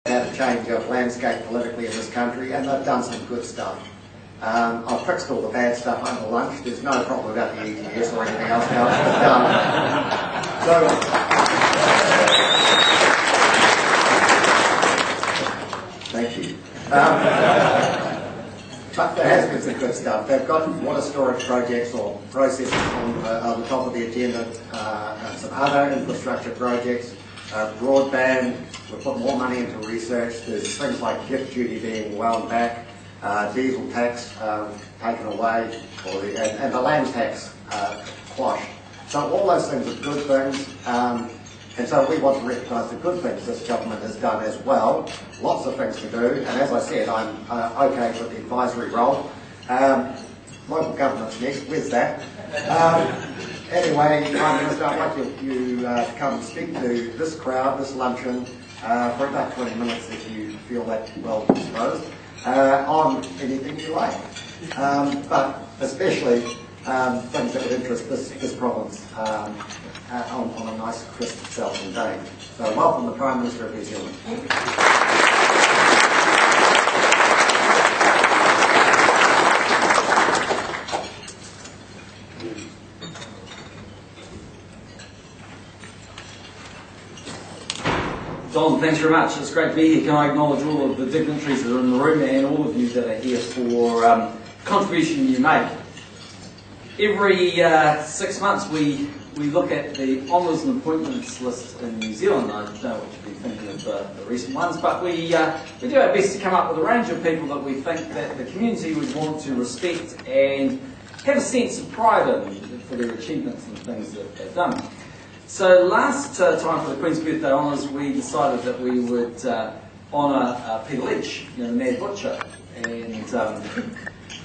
had a change of landscape politically in this country, and they've done some good stuff. I've fixed all the bad stuff under lunch. There's no problem about the ETS or anything else now. Thank you. But there has been some good stuff. They've got water storage projects or processes on the top of the agenda, some other infrastructure projects, broadband. We've put more money into research. There's things like gift duty being wound back, diesel tax taken away, and the land tax quashed. So all those things are good things. And so we want to recognise the good things this government has done as well. Lots of things to do, and as I said, I'm okay with the advisory role. Local government's next, where's that? Anyway, Prime Minister, I'd like you to come and speak to this crowd, this luncheon, for about 20 minutes if you feel that well disposed, on anything you like. But especially things that would interest this province on a nice, crisp, Southern day. So welcome the Prime Minister of New Zealand. Don, thanks very much. It's great to be here. Can I acknowledge all of the dignitaries that are in the room and all of you that are here for contribution you make. Every 6 months we look at the honours and appointments list in New Zealand. I don't know what you've been thinking of the recent ones, but we do our best to come up with a range of people that we think that the community would want to respect and have a sense of pride in for their achievements and things that they've done. So last time for the Queen's Birthday Honours, we decided that we would honour Peter Ledge, the Mad Butcher, and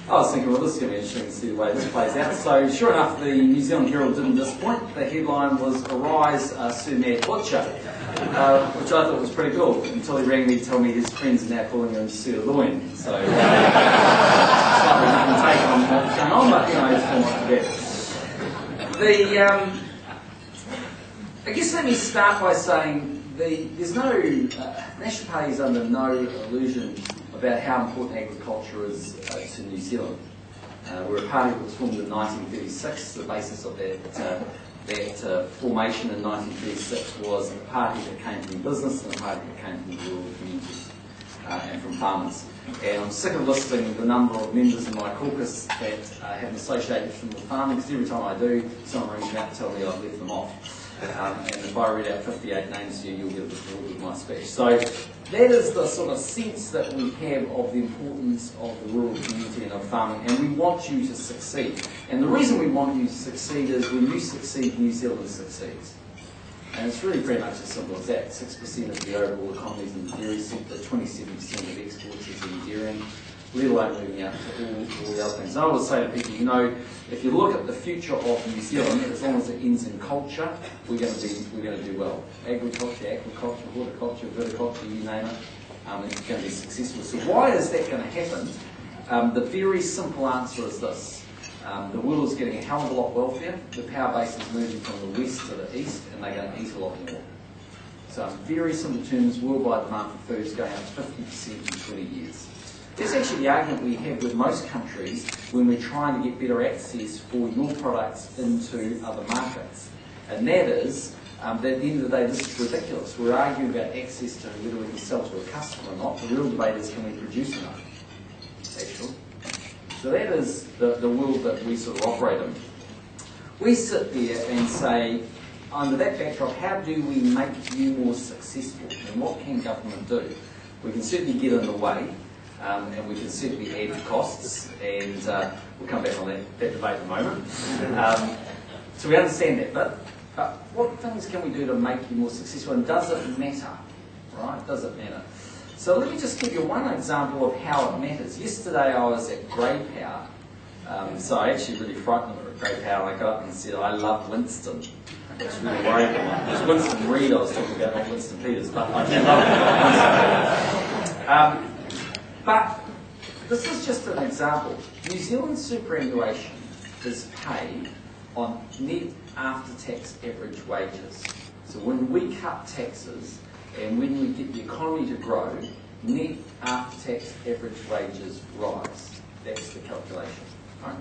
I was thinking, well, this is going to be interesting to see the way this plays out. So, sure enough, the New Zealand Herald didn't disappoint. The headline was "Arise, Sir Mad Butcher," which I thought was pretty cool, until he rang me to tell me his friends are now calling him Sir Loin. So, slightly different take on what's going on, but, it's still not bad. I guess let me start by saying there's no, National Party is under no illusion about how important agriculture is to New Zealand. We're a party that was formed in 1936. The basis of that formation in 1936 was a party that came from business and a party that came from rural communities and from farmers. And I'm sick of listing the number of members in my caucus that have an association with farming, because every time I do, someone rings me up and tells me I've left them off. And if I read out 58 names to you, you'll get the reward of my speech. So that is the sort of sense that we have of the importance of the rural community and of farming, and we want you to succeed. And the reason we want you to succeed is when you succeed, New Zealand succeeds. And it's really pretty much as simple as that. 6% of the overall economy is in the dairy sector, 27% of exports is in dairying, let alone moving out to all the other things. And I always say to people, if you look at the future of New Zealand, as long as it ends in culture, we're going to do well. Agriculture, aquaculture, horticulture, viticulture, you name it, it's going to be successful. So why is that going to happen? The very simple answer is this. The world is getting a hell of a lot wealthier. The power base is moving from the west to the east, and they're going to eat a lot more. So in very simple terms, worldwide demand for food is going up 50% in 20 years. That's actually the argument we have with most countries when we're trying to get better access for your products into other markets. And that is, that at the end of the day, this is ridiculous. We're arguing about access to whether we can sell to a customer or not. The real debate is, can we produce enough? Actually. So that is the world that we sort of operate in. We sit there and say, under that backdrop, how do we make you more successful? And what can government do? We can certainly get in the way. And we can certainly add costs, and we'll come back on that debate in a moment. So we understand that, but what things can we do to make you more successful, and does it matter, right? Does it matter? So let me just give you one example of how it matters. Yesterday I was at Grey Power, so I actually really frightened them at Grey Power, and I got up and said, I love Winston. I was really worried about it. It was Winston Reid I was talking about, not Winston Peters, but I do love Winston. But this is just an example. New Zealand's superannuation is paid on net after-tax average wages. So when we cut taxes, And when we get the economy to grow, net after-tax average wages rise. That's the calculation. Right?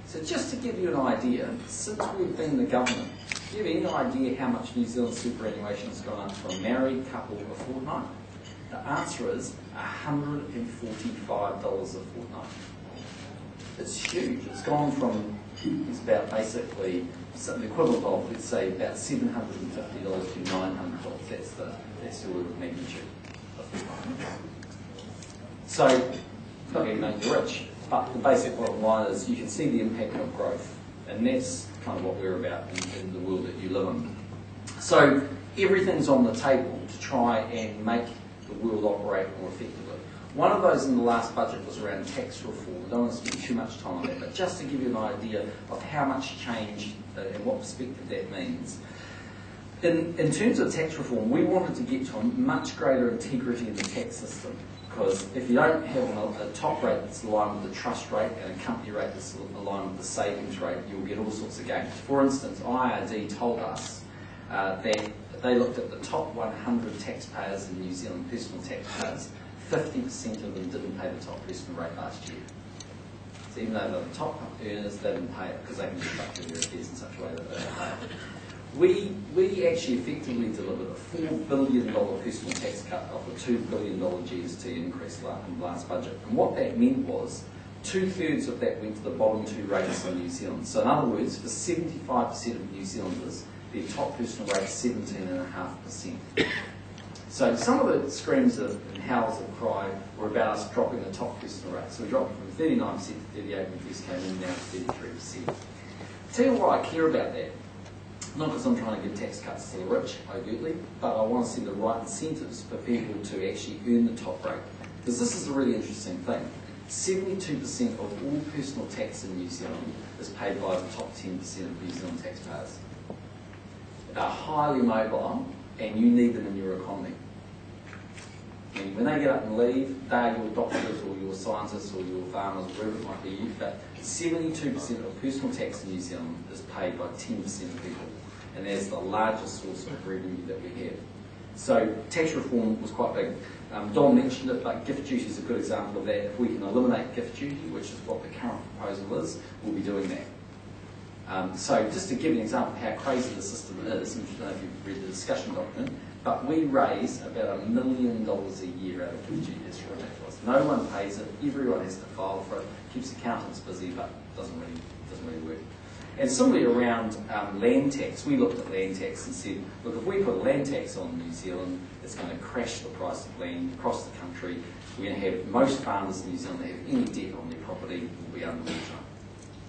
So just to give you an idea, since we've been in the government, do you have any idea how much New Zealand superannuation has gone up for a married couple a fortnight? The answer is $145 a fortnight. It's huge. It's gone from, it's about basically the equivalent of, let's say, about $750 to $900. That's the order of magnitude. So, it's not going to make you rich, but the basic bottom line is you can see the impact of growth, and that's kind of what we're about in the world that you live in. So, everything's on the table to try and make the world operate more effectively. One of those in the last budget was around tax reform. I don't want to spend too much time on that, but just to give you an idea of how much change and what perspective that means. In terms of tax reform, we wanted to get to a much greater integrity in the tax system, because if you don't have a top rate that's aligned with the trust rate and a company rate that's aligned with the savings rate, you'll get all sorts of gains. For instance, IRD told us that they looked at the top 100 taxpayers in New Zealand, personal taxpayers. 50% of them didn't pay the top personal rate last year. So even though they're the top earners, they didn't pay it because they can structure their affairs in such a way that they don't pay it. We actually effectively delivered a $4 billion personal tax cut off a $2 billion GST increase in the last budget. And what that meant was 2/3 of that went to the bottom two rates in New Zealand. So in other words, for 75% of New Zealanders, their top personal rate is 17.5%. So some of the screams and howls of cry were about us dropping the top personal rate. So we dropped from 39% to 38% when we first came in, now to 33%. Tell you why I care about that. Not because I'm trying to give tax cuts to the rich, overtly, but I want to see the right incentives for people to actually earn the top rate. Because this is a really interesting thing. 72% of all personal tax in New Zealand is paid by the top 10% of New Zealand taxpayers. They're highly mobile, and you need them in your economy. And when they get up and leave, they're your doctors or your scientists or your farmers, wherever it might be. But 72% of personal tax in New Zealand is paid by 10% of people. And that's the largest source of revenue that we have. So tax reform was quite big. Don mentioned it, but gift duty is a good example of that. If we can eliminate gift duty, which is what the current proposal is, we'll be doing that. So just to give you an example of how crazy the system is, and I don't know if you've read the discussion document, but we raise about $1 million a year out of gift duty. It's ridiculous. No one pays it. Everyone has to file for it. Keeps accountants busy, but doesn't really work. And similarly around land tax, we looked at land tax and said, look, if we put land tax on New Zealand, it's going to crash the price of land across the country. We're going to have most farmers in New Zealand that have any debt on their property will be underwater,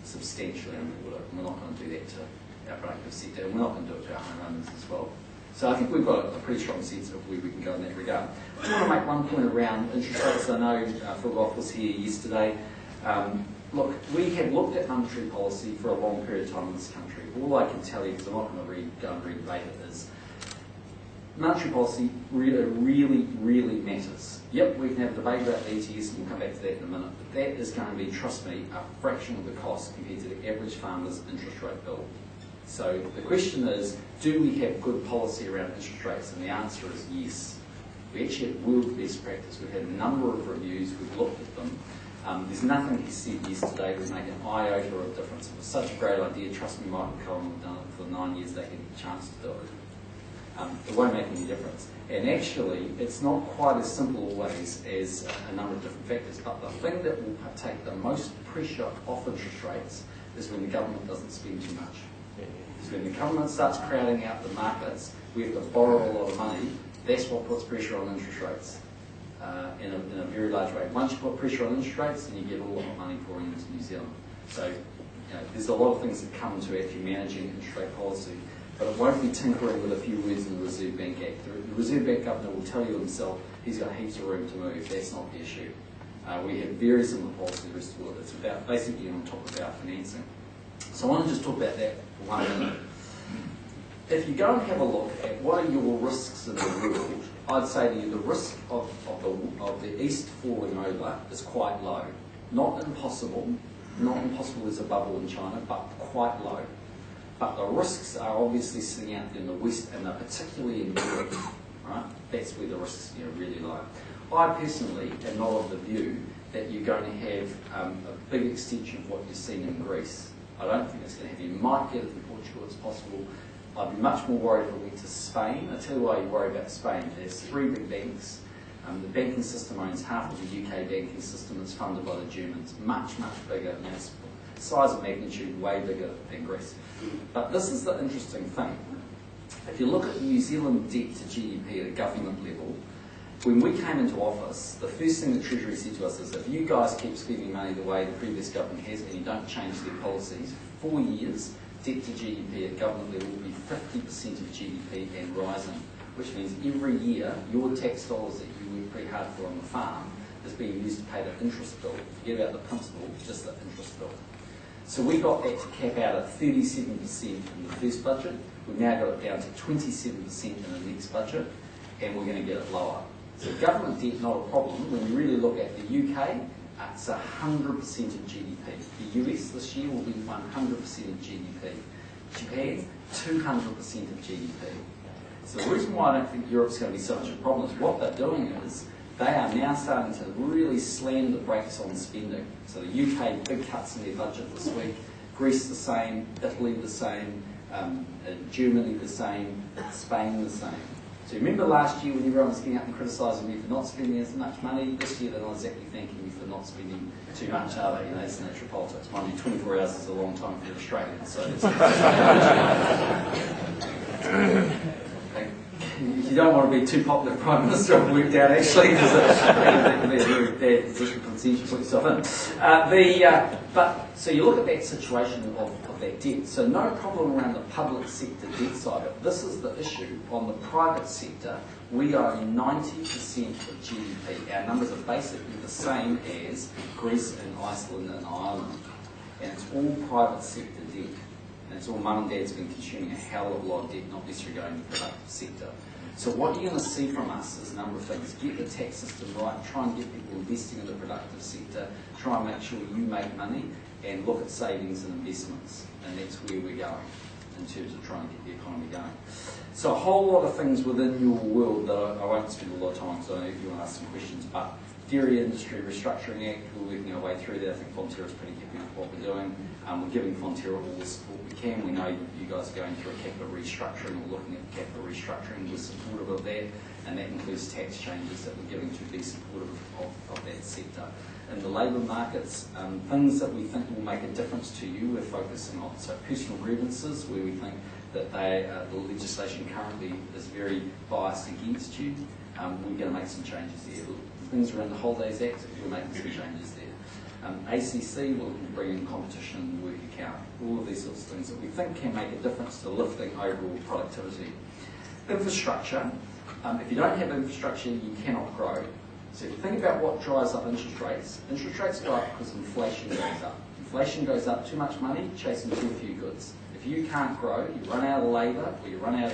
substantially underwater. And we're not going to do that to our productive sector, and we're not going to do it to our homeowners as well. So I think we've got a pretty strong sense of where we can go in that regard. I want to make one point around interest rates. I know Phil Goff was here yesterday. Look, we have looked at monetary policy for a long period of time in this country. All I can tell you, because I'm not going to go and read it, is monetary policy really matters. Yep, we can have a debate about the ETS, and we'll come back to that in a minute, but that is going to be, trust me, a fraction of the cost compared to the average farmer's interest rate bill. So the question is, do we have good policy around interest rates? And the answer is yes. We actually have world best practice. We've had a number of reviews, we've looked at them. There's nothing he said yesterday that would make an iota of difference. It was such a great idea. Trust me, Mike and Colin have done it for the 9 years they had a chance to do it. It won't make any difference. And actually, it's not quite as simple always as a number of different factors, but the thing that will take the most pressure off interest rates is when the government doesn't spend too much. So when the government starts crowding out the markets, we have to borrow a lot of money. That's what puts pressure on interest rates. In a very large way. Once you put pressure on interest rates, then you get all the money pouring into New Zealand. So there's a lot of things that come to actually managing interest rate policy, but it won't be tinkering with a few words in the Reserve Bank Act. The Reserve Bank Governor will tell you himself he's got heaps of room to move. That's not the issue. We have very similar policy to the rest of the world. It's about basically on top of our financing. So I want to just talk about that for 1 minute. If you go and have a look at what are your risks in the world, I'd say to you the risk of the East falling over is quite low. Not impossible. Not impossible there's a bubble in China, but quite low. But the risks are obviously sitting out in the West, and they're particularly in Europe. Right? that's where the risks really lie. I personally am not of the view that you're going to have a big extension of what you've seen in Greece. I don't think it's going to happen. You might get it in Portugal, it's possible. I'd be much more worried if it went to Spain. I'll tell you why you worry about Spain. There's 3 big banks. The banking system owns half of the UK banking system. It's funded by the Germans. Much, much bigger. And it's size of magnitude way bigger than Greece. But this is the interesting thing. If you look at New Zealand debt to GDP at a government level, when we came into office, the first thing the Treasury said to us is, if you guys keep spending money the way the previous government has and you don't change their policies, 4 years, debt to GDP at government level will be 50% of GDP and rising, which means every year your tax dollars that you work pretty hard for on the farm is being used to pay the interest bill. Forget about the principal, just the interest bill. So we got that to cap out at 37% in the first budget. We've now got it down to 27% in the next budget, and we're going to get it lower. So government debt, not a problem. When you really look at the UK, it's 100% of GDP. The US this year will be 100% of GDP. Japan, 200% of GDP. So the reason why I don't think Europe's going to be such a problem is what they're doing is they are now starting to really slam the brakes on spending. So the UK, big cuts in their budget this week. Greece the same, Italy the same, Germany the same, Spain the same. So remember last year when everyone was getting up and criticising me for not spending as much money? This year they're not exactly thanking me for not spending too much, are they? It's natural politics. Mind you, 24 hours is a long time for Australians, so you don't want to be too popular Prime Minister, I've worked out actually, because that can be a very bad position for the to put yourself in. So you look at that situation of that debt. So no problem around the public sector debt side, but this is the issue. On the private sector, we own 90% of GDP. Our numbers are basically the same as Greece and Iceland and Ireland. And it's all private sector debt. And it's all mum and dad's been consuming a hell of a lot of debt, not necessarily going to the productive sector. So what you're going to see from us is a number of things. Get the tax system right, try and get people investing in the productive sector, try and make sure you make money, and look at savings and investments. And that's where we're going in terms of trying to get the economy going. So a whole lot of things within your world that I won't spend a lot of time, because I know you want to ask some questions, but Dairy Industry Restructuring Act, we're working our way through that. I think Fonterra's pretty happy with what we're doing. We're giving Fonterra all the support we can. We know you guys are going through a capital restructuring or looking at capital restructuring. We're supportive of that, and that includes tax changes that we're giving to be supportive of that sector. In the labour markets, things that we think will make a difference to you, we're focusing on. So personal grievances, where we think that the legislation currently is very biased against you, we're going to make some changes there. Things around the Holidays Act, we're making some changes there. ACC will bring in competition and work account, all of these sorts of things that we think can make a difference to lifting overall productivity. Infrastructure, if you don't have infrastructure, you cannot grow. So if you think about what drives up interest rates go up because inflation goes up. Inflation goes up, too much money, chasing too few goods. If you can't grow, you run out of labour, or you run out of